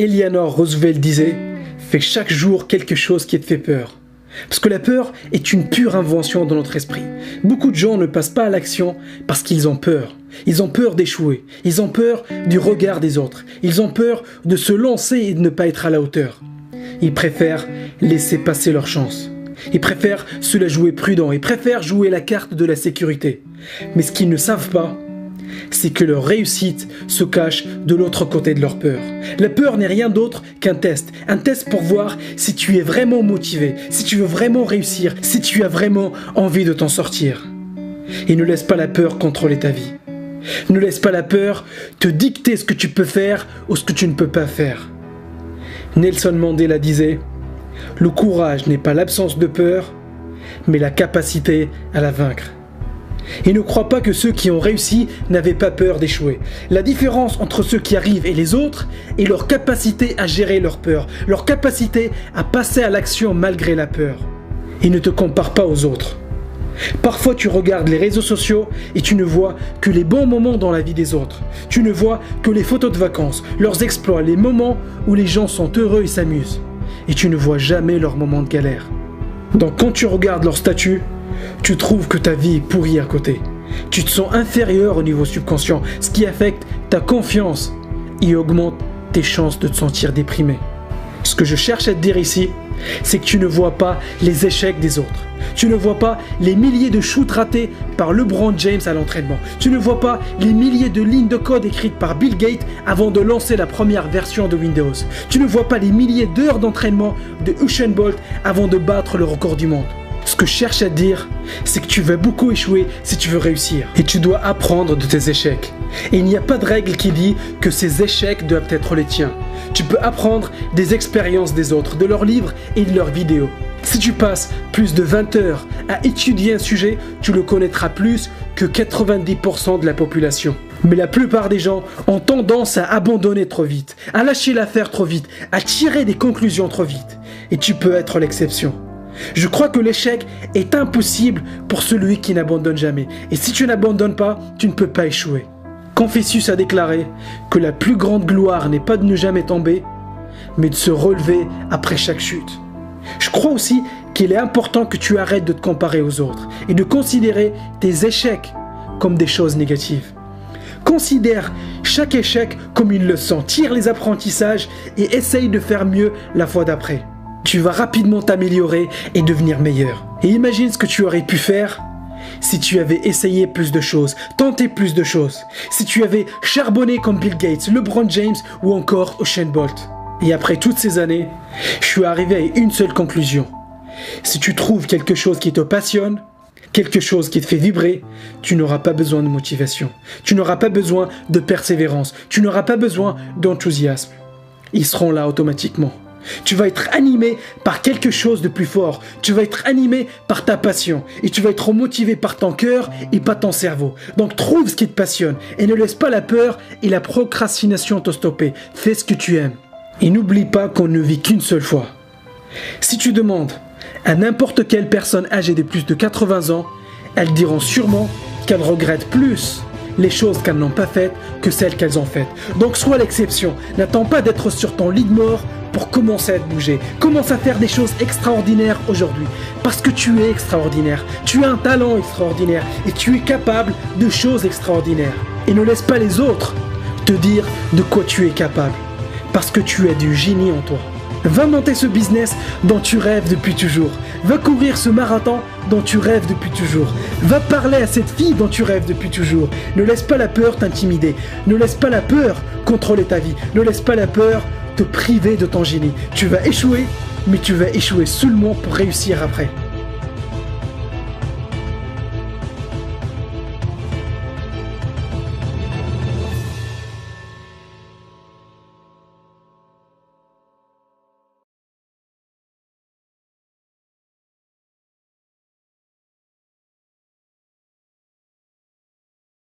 Eleanor Roosevelt disait « Fais chaque jour quelque chose qui te fait peur ». Parce que la peur est une pure invention dans notre esprit. Beaucoup de gens ne passent pas à l'action parce qu'ils ont peur. Ils ont peur d'échouer. Ils ont peur du regard des autres. Ils ont peur de se lancer et de ne pas être à la hauteur. Ils préfèrent laisser passer leur chance. Ils préfèrent se la jouer prudent. Ils préfèrent jouer la carte de la sécurité. Mais ce qu'ils ne savent pas, c'est que leur réussite se cache de l'autre côté de leur peur. La peur n'est rien d'autre qu'un test. Un test pour voir si tu es vraiment motivé, si tu veux vraiment réussir, si tu as vraiment envie de t'en sortir. Et ne laisse pas la peur contrôler ta vie. Ne laisse pas la peur te dicter ce que tu peux faire ou ce que tu ne peux pas faire. Nelson Mandela disait « Le courage n'est pas l'absence de peur, mais la capacité à la vaincre. » Et ne crois pas que ceux qui ont réussi n'avaient pas peur d'échouer. La différence entre ceux qui arrivent et les autres est leur capacité à gérer leur peur, leur capacité à passer à l'action malgré la peur. Et ne te compare pas aux autres. Parfois tu regardes les réseaux sociaux et tu ne vois que les bons moments dans la vie des autres. Tu ne vois que les photos de vacances, leurs exploits, les moments où les gens sont heureux et s'amusent. Et tu ne vois jamais leurs moments de galère. Donc quand tu regardes leur statut, tu trouves que ta vie est pourrie à côté. Tu te sens inférieur au niveau subconscient, ce qui affecte ta confiance et augmente tes chances de te sentir déprimé. Ce que je cherche à te dire ici, c'est que tu ne vois pas les échecs des autres. Tu ne vois pas les milliers de shoots ratés par LeBron James à l'entraînement. Tu ne vois pas les milliers de lignes de code écrites par Bill Gates avant de lancer la première version de Windows. Tu ne vois pas les milliers d'heures d'entraînement de Usain Bolt avant de battre le record du monde. Ce que je cherche à te dire, c'est que tu vas beaucoup échouer si tu veux réussir. Et tu dois apprendre de tes échecs. Et il n'y a pas de règle qui dit que ces échecs doivent être les tiens. Tu peux apprendre des expériences des autres, de leurs livres et de leurs vidéos. Si tu passes plus de 20 heures à étudier un sujet, tu le connaîtras plus que 90% de la population. Mais la plupart des gens ont tendance à abandonner trop vite, à lâcher l'affaire trop vite, à tirer des conclusions trop vite. Et tu peux être l'exception. Je crois que l'échec est impossible pour celui qui n'abandonne jamais. Et si tu n'abandonnes pas, tu ne peux pas échouer. Confucius a déclaré que la plus grande gloire n'est pas de ne jamais tomber, mais de se relever après chaque chute. Je crois aussi qu'il est important que tu arrêtes de te comparer aux autres et de considérer tes échecs comme des choses négatives. Considère chaque échec comme une leçon, tire les apprentissages et essaye de faire mieux la fois d'après. Tu vas rapidement t'améliorer et devenir meilleur. Et imagine ce que tu aurais pu faire si tu avais essayé plus de choses, tenté plus de choses, si tu avais charbonné comme Bill Gates, LeBron James ou encore Usain Bolt. Et après toutes ces années, je suis arrivé à une seule conclusion. Si tu trouves quelque chose qui te passionne, quelque chose qui te fait vibrer, tu n'auras pas besoin de motivation, tu n'auras pas besoin de persévérance, tu n'auras pas besoin d'enthousiasme. Ils seront là automatiquement. Tu vas être animé par quelque chose de plus fort. Tu vas être animé par ta passion. Et tu vas être motivé par ton cœur et pas ton cerveau. Donc trouve ce qui te passionne. Et ne laisse pas la peur et la procrastination te stopper. Fais ce que tu aimes. Et n'oublie pas qu'on ne vit qu'une seule fois. Si tu demandes à n'importe quelle personne âgée de plus de 80 ans, elles diront sûrement qu'elles regrettent plus les choses qu'elles n'ont pas faites que celles qu'elles ont faites. Donc sois l'exception. N'attends pas d'être sur ton lit de mort pour commencer à te bouger. Commence à faire des choses extraordinaires aujourd'hui. Parce que tu es extraordinaire. Tu as un talent extraordinaire. Et tu es capable de choses extraordinaires. Et ne laisse pas les autres te dire de quoi tu es capable. Parce que tu as du génie en toi. Va monter ce business dont tu rêves depuis toujours. Va courir ce marathon dont tu rêves depuis toujours. Va parler à cette fille dont tu rêves depuis toujours. Ne laisse pas la peur t'intimider. Ne laisse pas la peur contrôler ta vie. Ne laisse pas la peur te priver de ton génie. Tu vas échouer, mais tu vas échouer seulement pour réussir après.